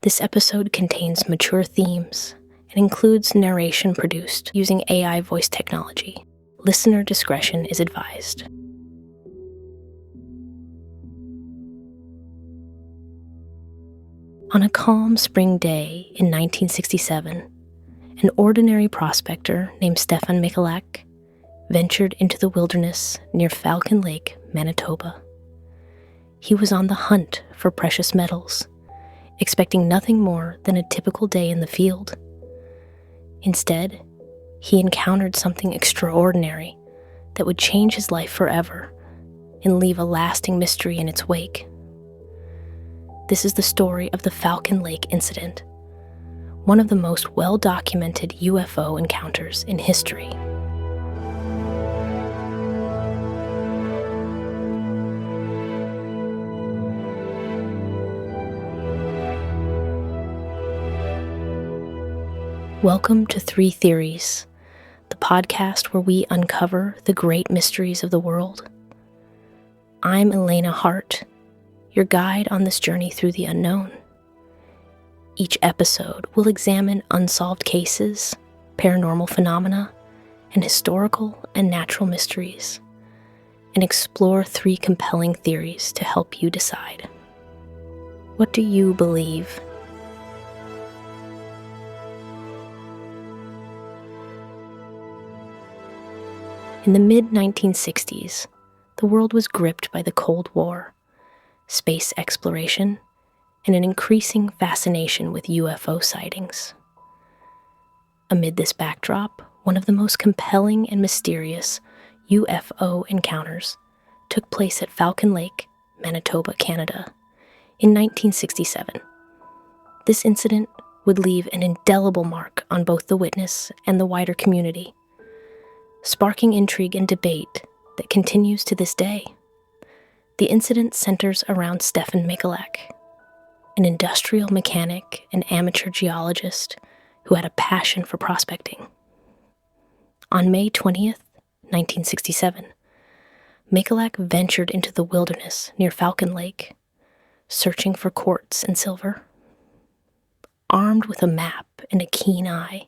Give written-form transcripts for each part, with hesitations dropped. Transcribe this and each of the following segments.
This episode contains mature themes and includes narration produced using AI voice technology. Listener discretion is advised. On a calm spring day in 1967, an ordinary prospector named Stefan Michalak ventured into the wilderness near Falcon Lake, Manitoba. He was on the hunt for precious metals, expecting nothing more than a typical day in the field. Instead, he encountered something extraordinary that would change his life forever and leave a lasting mystery in its wake. This is the story of the Falcon Lake incident, one of the most well-documented UFO encounters in history. Welcome to Three Theories, the podcast where we uncover the great mysteries of the world. I'm Elena Hart, your guide on this journey through the unknown. Each episode will examine unsolved cases, paranormal phenomena, and historical and natural mysteries, and explore three compelling theories to help you decide. What do you believe? In the mid-1960s, the world was gripped by the Cold War, space exploration, and an increasing fascination with UFO sightings. Amid this backdrop, one of the most compelling and mysterious UFO encounters took place at Falcon Lake, Manitoba, Canada, in 1967. This incident would leave an indelible mark on both the witness and the wider community, sparking intrigue and debate that continues to this day. The incident centers around Stefan Michalak, an industrial mechanic and amateur geologist who had a passion for prospecting. On May 20th, 1967, Michalak ventured into the wilderness near Falcon Lake, searching for quartz and silver. Armed with a map and a keen eye,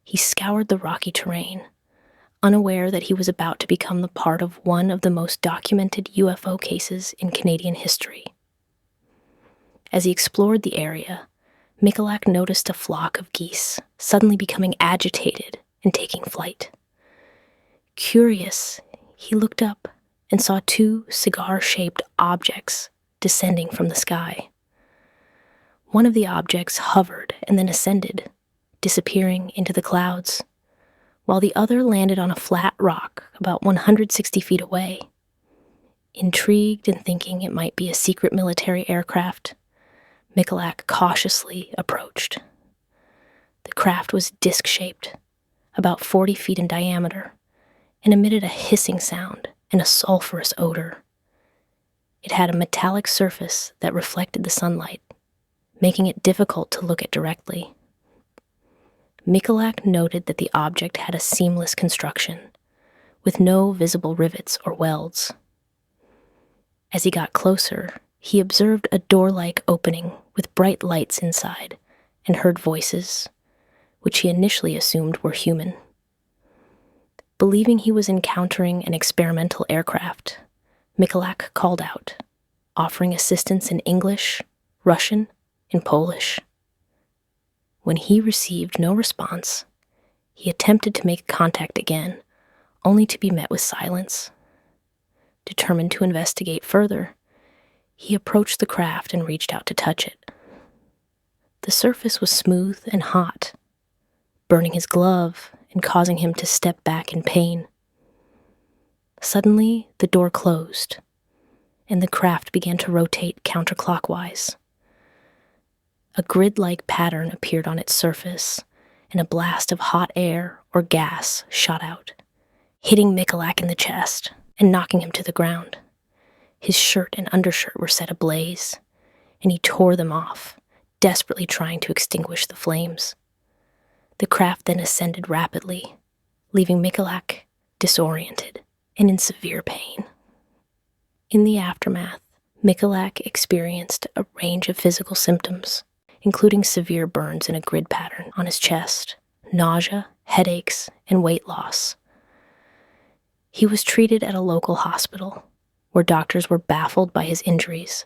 he scoured the rocky terrain, unaware that he was about to become the part of one of the most documented UFO cases in Canadian history. As he explored the area, Michalak noticed a flock of geese suddenly becoming agitated and taking flight. Curious, he looked up and saw two cigar-shaped objects descending from the sky. One of the objects hovered and then ascended, disappearing into the clouds, while the other landed on a flat rock about 160 feet away. Intrigued and thinking it might be a secret military aircraft, Michalak cautiously approached. The craft was disc-shaped, about 40 feet in diameter, and emitted a hissing sound and a sulfurous odor. It had a metallic surface that reflected the sunlight, making it difficult to look at directly. Michalak noted that the object had a seamless construction, with no visible rivets or welds. As he got closer, he observed a door-like opening with bright lights inside and heard voices, which he initially assumed were human. Believing he was encountering an experimental aircraft, Michalak called out, offering assistance in English, Russian, and Polish. When he received no response, he attempted to make contact again, only to be met with silence. Determined to investigate further, he approached the craft and reached out to touch it. The surface was smooth and hot, burning his glove and causing him to step back in pain. Suddenly, the door closed, and the craft began to rotate counterclockwise. A grid-like pattern appeared on its surface, and a blast of hot air or gas shot out, hitting Michalak in the chest and knocking him to the ground. His shirt and undershirt were set ablaze, and he tore them off, desperately trying to extinguish the flames. The craft then ascended rapidly, leaving Michalak disoriented and in severe pain. In the aftermath, Michalak experienced a range of physical symptoms, including severe burns in a grid pattern on his chest, nausea, headaches, and weight loss. He was treated at a local hospital, where doctors were baffled by his injuries.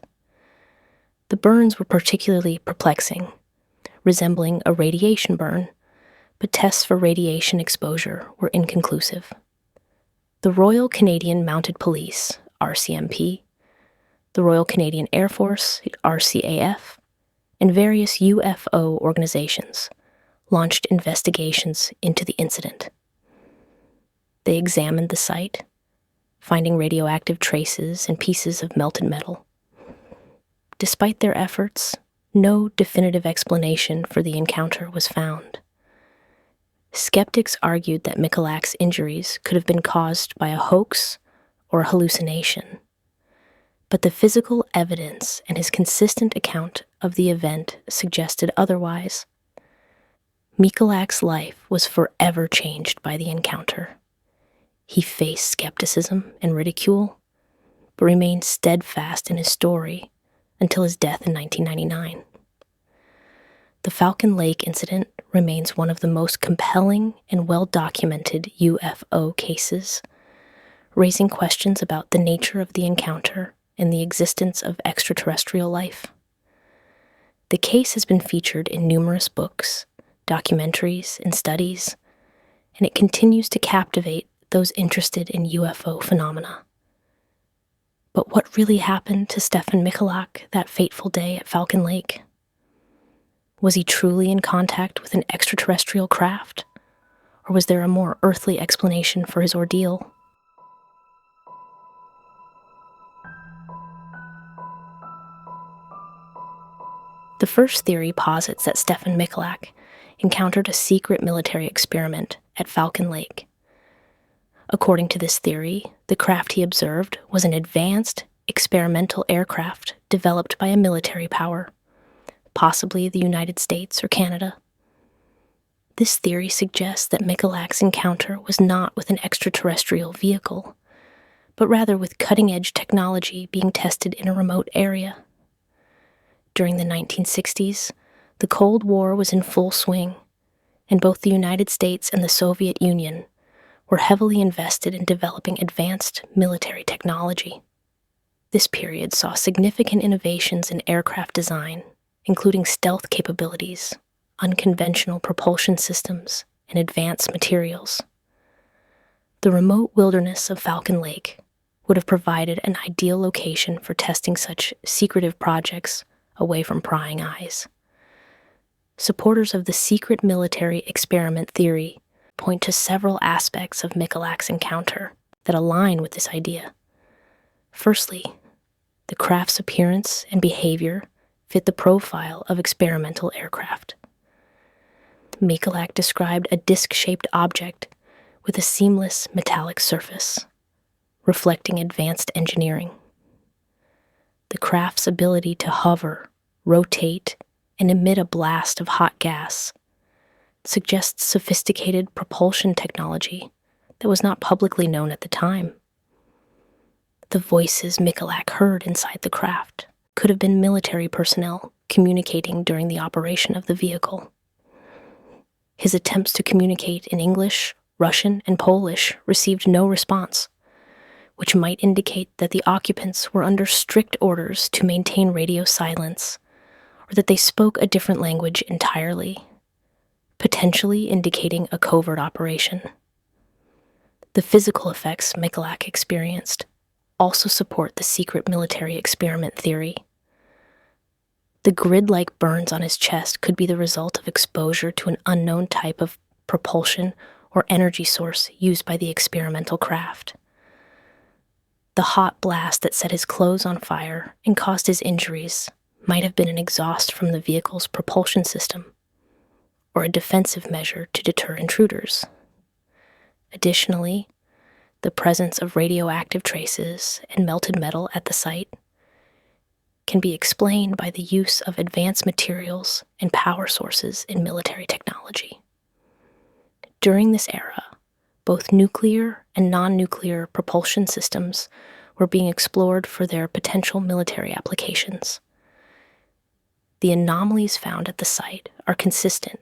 The burns were particularly perplexing, resembling a radiation burn, but tests for radiation exposure were inconclusive. The Royal Canadian Mounted Police, RCMP, the Royal Canadian Air Force, RCAF, and various UFO organizations launched investigations into the incident. They examined the site, finding radioactive traces and pieces of melted metal. Despite their efforts, no definitive explanation for the encounter was found. Skeptics argued that Michalak's injuries could have been caused by a hoax or a hallucination, but the physical evidence and his consistent account of the event suggested otherwise. Michalak's life was forever changed by the encounter. He faced skepticism and ridicule, but remained steadfast in his story until his death in 1999. The Falcon Lake incident remains one of the most compelling and well-documented UFO cases, raising questions about the nature of the encounter and the existence of extraterrestrial life. The case has been featured in numerous books, documentaries, and studies, and it continues to captivate those interested in UFO phenomena. But what really happened to Stefan Michalak that fateful day at Falcon Lake? Was he truly in contact with an extraterrestrial craft? Or was there a more earthly explanation for his ordeal? The first theory posits that Stefan Michalak encountered a secret military experiment at Falcon Lake. According to this theory, the craft he observed was an advanced, experimental aircraft developed by a military power, possibly the United States or Canada. This theory suggests that Michalak's encounter was not with an extraterrestrial vehicle, but rather with cutting-edge technology being tested in a remote area. During the 1960s, the Cold War was in full swing, and both the United States and the Soviet Union were heavily invested in developing advanced military technology. This period saw significant innovations in aircraft design, including stealth capabilities, unconventional propulsion systems, and advanced materials. The remote wilderness of Falcon Lake would have provided an ideal location for testing such secretive projects away from prying eyes. Supporters of the secret military experiment theory point to several aspects of Michalak's encounter that align with this idea. Firstly, the craft's appearance and behavior fit the profile of experimental aircraft. Michalak described a disc-shaped object with a seamless metallic surface, reflecting advanced engineering. The craft's ability to hover, rotate, and emit a blast of hot gas suggests sophisticated propulsion technology that was not publicly known at the time. The voices Michalak heard inside the craft could have been military personnel communicating during the operation of the vehicle. His attempts to communicate in English, Russian, and Polish received no response, which might indicate that the occupants were under strict orders to maintain radio silence, or that they spoke a different language entirely, potentially indicating a covert operation. The physical effects Michalak experienced also support the secret military experiment theory. The grid-like burns on his chest could be the result of exposure to an unknown type of propulsion or energy source used by the experimental craft. The hot blast that set his clothes on fire and caused his injuries might have been an exhaust from the vehicle's propulsion system, or a defensive measure to deter intruders. Additionally, the presence of radioactive traces and melted metal at the site can be explained by the use of advanced materials and power sources in military technology. During this era, both nuclear and non-nuclear propulsion systems were being explored for their potential military applications. the anomalies found at the site are consistent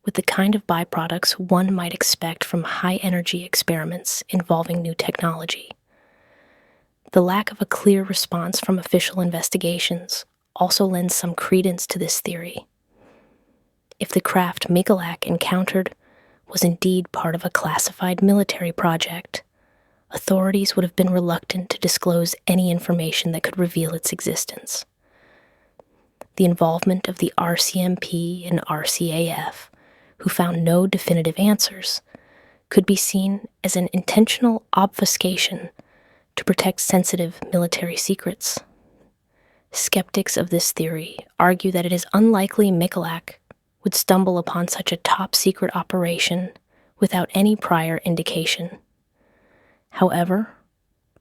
with the kind of byproducts one might expect from high-energy experiments involving new technology. The lack of a clear response from official investigations also lends some credence to this theory. If the craft Michalak encountered was indeed part of a classified military project, authorities would have been reluctant to disclose any information that could reveal its existence. The involvement of the RCMP and RCAF, who found no definitive answers, could be seen as an intentional obfuscation to protect sensitive military secrets. Skeptics of this theory argue that it is unlikely Michalak would stumble upon such a top-secret operation without any prior indication. However,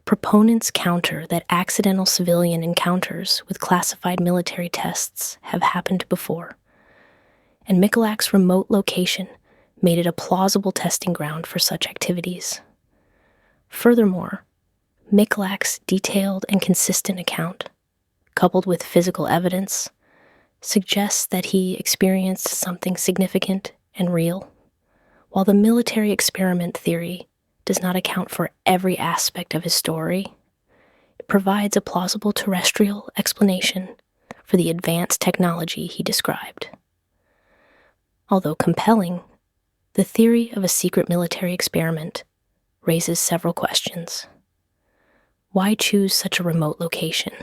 proponents counter that accidental civilian encounters with classified military tests have happened before, and Michalak's remote location made it a plausible testing ground for such activities. Furthermore, Michalak's detailed and consistent account, coupled with physical evidence, suggests that he experienced something significant and real. While the military experiment theory does not account for every aspect of his story, it provides a plausible terrestrial explanation for the advanced technology he described. Although compelling, the theory of a secret military experiment raises several questions. Why choose such a remote location?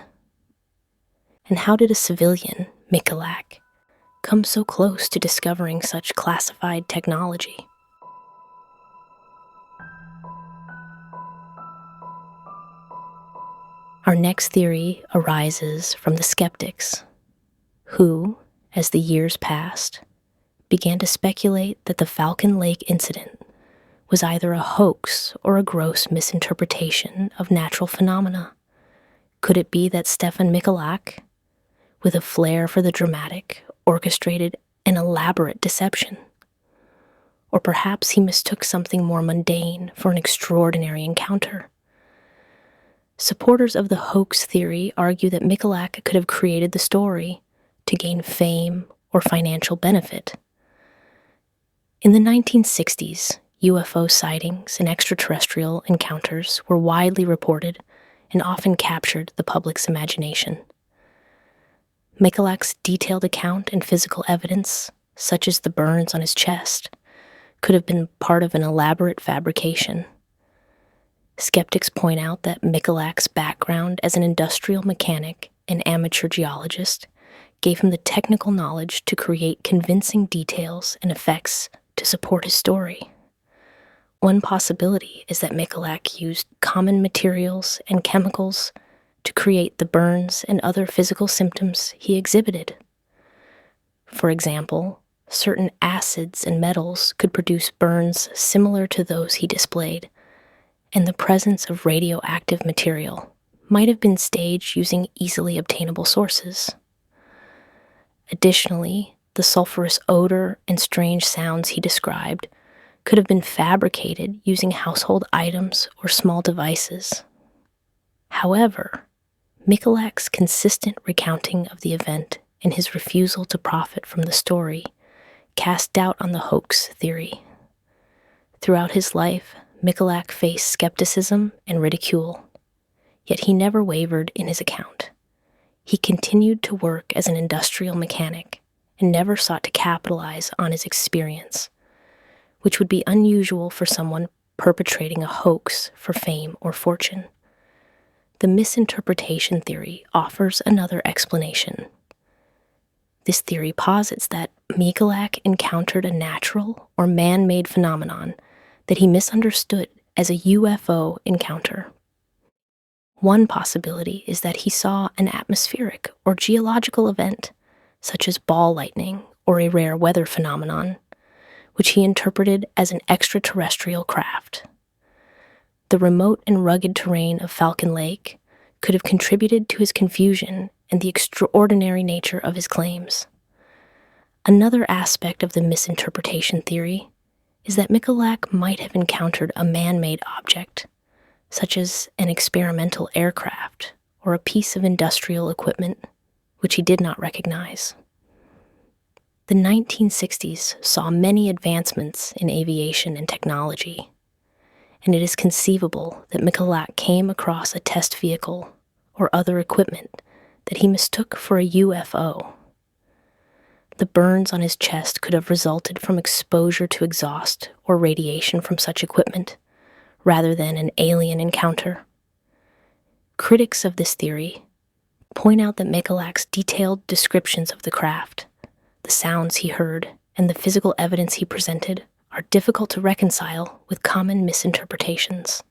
And how did a civilian, Michalak, come so close to discovering such classified technology? Our next theory arises from the skeptics, who, as the years passed, began to speculate that the Falcon Lake incident was either a hoax or a gross misinterpretation of natural phenomena. Could it be that Stefan Michalak, with a flair for the dramatic, orchestrated an elaborate deception? Or perhaps he mistook something more mundane for an extraordinary encounter. Supporters of the hoax theory argue that Michalak could have created the story to gain fame or financial benefit. In the 1960s, UFO sightings and extraterrestrial encounters were widely reported and often captured the public's imagination. Michalak's detailed account and physical evidence, such as the burns on his chest, could have been part of an elaborate fabrication. Skeptics point out that Michalak's background as an industrial mechanic and amateur geologist gave him the technical knowledge to create convincing details and effects to support his story. One possibility is that Michalak used common materials and chemicals to create the burns and other physical symptoms he exhibited. For example, certain acids and metals could produce burns similar to those he displayed, and the presence of radioactive material might have been staged using easily obtainable sources. Additionally, the sulfurous odor and strange sounds he described could have been fabricated using household items or small devices. However, Michalak's consistent recounting of the event and his refusal to profit from the story cast doubt on the hoax theory. Throughout his life, Michalak faced skepticism and ridicule, yet he never wavered in his account. He continued to work as an industrial mechanic and never sought to capitalize on his experience, which would be unusual for someone perpetrating a hoax for fame or fortune. The misinterpretation theory offers another explanation. This theory posits that Michalak encountered a natural or man-made phenomenon that he misunderstood as a UFO encounter. One possibility is that he saw an atmospheric or geological event, such as ball lightning or a rare weather phenomenon, which he interpreted as an extraterrestrial craft. The remote and rugged terrain of Falcon Lake could have contributed to his confusion and the extraordinary nature of his claims. Another aspect of the misinterpretation theory is that Michalak might have encountered a man-made object, such as an experimental aircraft or a piece of industrial equipment, which he did not recognize. The 1960s saw many advancements in aviation and technology, and it is conceivable that Michalak came across a test vehicle or other equipment that he mistook for a UFO. The burns on his chest could have resulted from exposure to exhaust or radiation from such equipment, rather than an alien encounter. Critics of this theory point out that Michalak's detailed descriptions of the craft, the sounds he heard, and the physical evidence he presented are difficult to reconcile with common misinterpretations.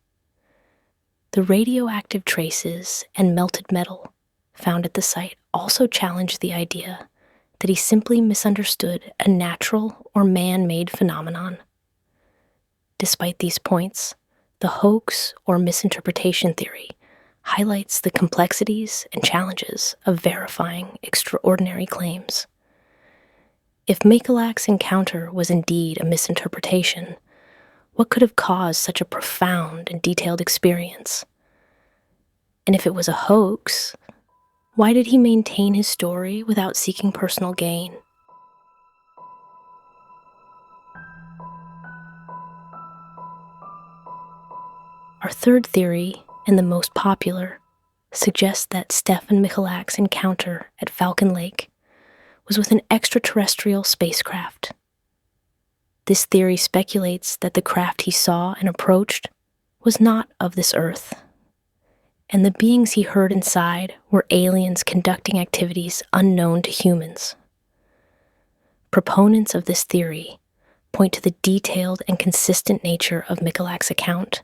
The radioactive traces and melted metal found at the site also challenge the idea that he simply misunderstood a natural or man-made phenomenon. Despite these points, the hoax or misinterpretation theory highlights the complexities and challenges of verifying extraordinary claims. If Michalak's encounter was indeed a misinterpretation, what could have caused such a profound and detailed experience? And if it was a hoax, why did he maintain his story without seeking personal gain? Our third theory, and the most popular, suggests that Stefan Michalak's encounter at Falcon Lake was with an extraterrestrial spacecraft. This theory speculates that the craft he saw and approached was not of this Earth, and the beings he heard inside were aliens conducting activities unknown to humans. Proponents of this theory point to the detailed and consistent nature of Michalak's account,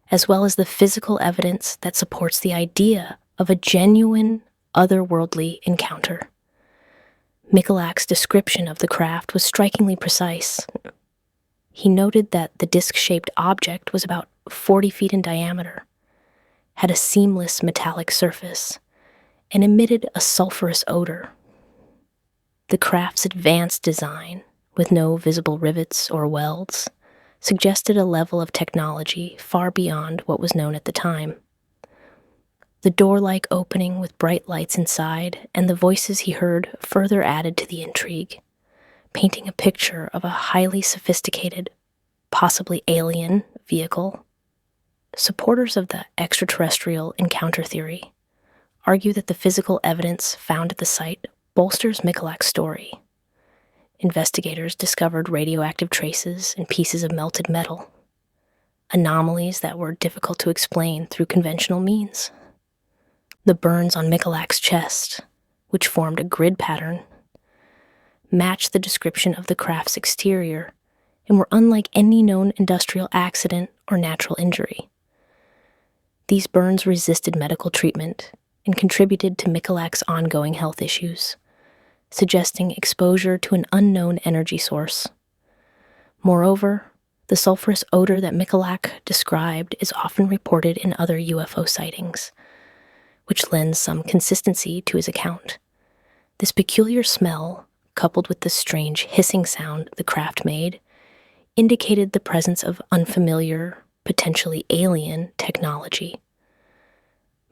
as well as the physical evidence that supports the idea of a genuine, otherworldly encounter. Michalak's description of the craft was strikingly precise. He noted that the disc-shaped object was about 40 feet in diameter, had a seamless metallic surface, and emitted a sulfurous odor. The craft's advanced design, with no visible rivets or welds, suggested a level of technology far beyond what was known at the time. The door-like opening with bright lights inside and the voices he heard further added to the intrigue, painting a picture of a highly sophisticated, possibly alien, vehicle. Supporters of the extraterrestrial encounter theory argue that the physical evidence found at the site bolsters Michalak's story. Investigators discovered radioactive traces and pieces of melted metal, anomalies that were difficult to explain through conventional means. The burns on Michalak's chest, which formed a grid pattern, matched the description of the craft's exterior and were unlike any known industrial accident or natural injury. These burns resisted medical treatment and contributed to Michalak's ongoing health issues, suggesting exposure to an unknown energy source. Moreover, the sulfurous odor that Michalak described is often reported in other UFO sightings, which lends some consistency to his account. This peculiar smell, coupled with the strange hissing sound the craft made, indicated the presence of unfamiliar, potentially alien technology.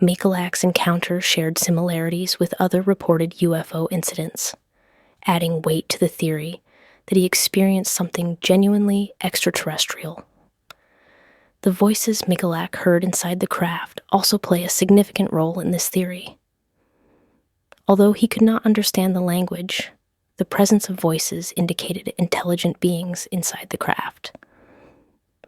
Michalak's encounter shared similarities with other reported UFO incidents, adding weight to the theory that he experienced something genuinely extraterrestrial. The voices Michalak heard inside the craft also play a significant role in this theory. Although he could not understand the language, the presence of voices indicated intelligent beings inside the craft.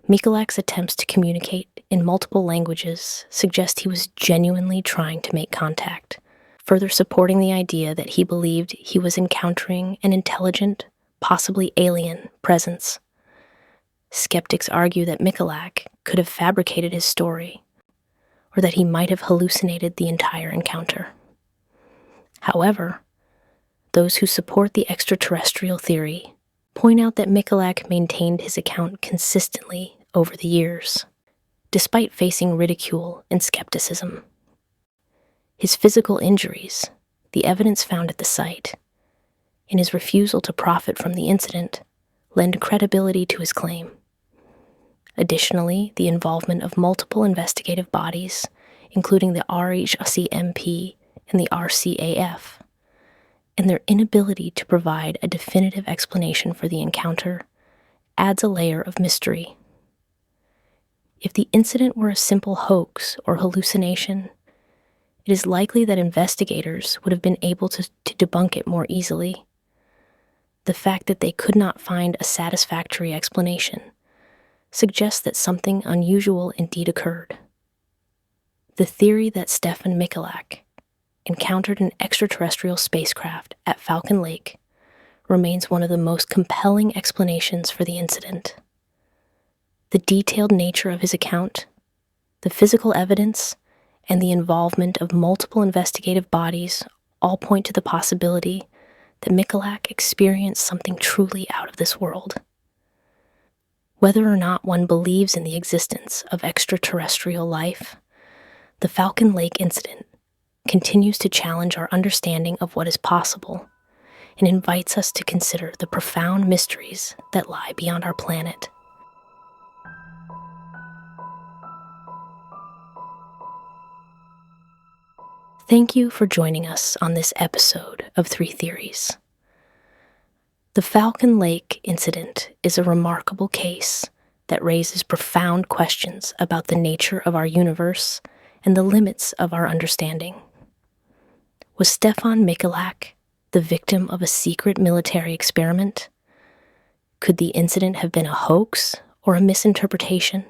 Michalak's attempts to communicate in multiple languages suggest he was genuinely trying to make contact, further supporting the idea that he believed he was encountering an intelligent, possibly alien, presence. Skeptics argue that Michalak could have fabricated his story, or that he might have hallucinated the entire encounter. However, those who support the extraterrestrial theory point out that Michalak maintained his account consistently over the years, despite facing ridicule and skepticism. His physical injuries, the evidence found at the site, and his refusal to profit from the incident lend credibility to his claim. Additionally, the involvement of multiple investigative bodies, including the RHCMP and the RCAF, and their inability to provide a definitive explanation for the encounter adds a layer of mystery. If the incident were a simple hoax or hallucination, it is likely that investigators would have been able to debunk it more easily. The fact that they could not find a satisfactory explanation suggests that something unusual indeed occurred. The theory that Stefan Michalak encountered an extraterrestrial spacecraft at Falcon Lake remains one of the most compelling explanations for the incident. The detailed nature of his account, the physical evidence, and the involvement of multiple investigative bodies all point to the possibility that Michalak experienced something truly out of this world. Whether or not one believes in the existence of extraterrestrial life, the Falcon Lake incident continues to challenge our understanding of what is possible and invites us to consider the profound mysteries that lie beyond our planet. Thank you for joining us on this episode of 3 Theories. The Falcon Lake incident is a remarkable case that raises profound questions about the nature of our universe and the limits of our understanding. Was Stefan Michalak the victim of a secret military experiment? Could the incident have been a hoax or a misinterpretation?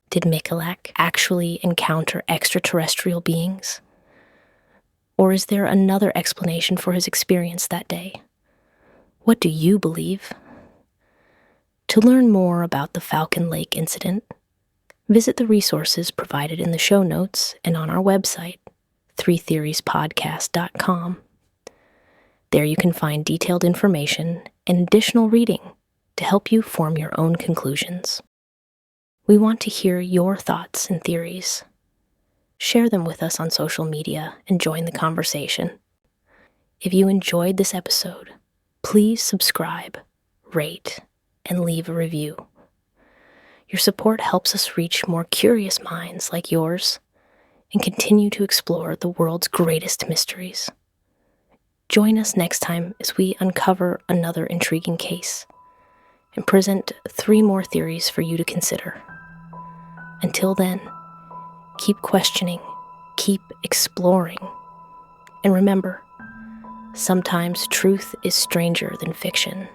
Did Michalak actually encounter extraterrestrial beings? Or is there another explanation for his experience that day? What do you believe? To learn more about the Falcon Lake incident, visit the resources provided in the show notes and on our website, 3theoriespodcast.com. There you can find detailed information and additional reading to help you form your own conclusions. We want to hear your thoughts and theories. Share them with us on social media and join the conversation. If you enjoyed this episode, please subscribe, rate, and leave a review. Your support helps us reach more curious minds like yours and continue to explore the world's greatest mysteries. Join us next time as we uncover another intriguing case and present 3 more theories for you to consider. Until then, keep questioning, keep exploring, and remember, sometimes truth is stranger than fiction.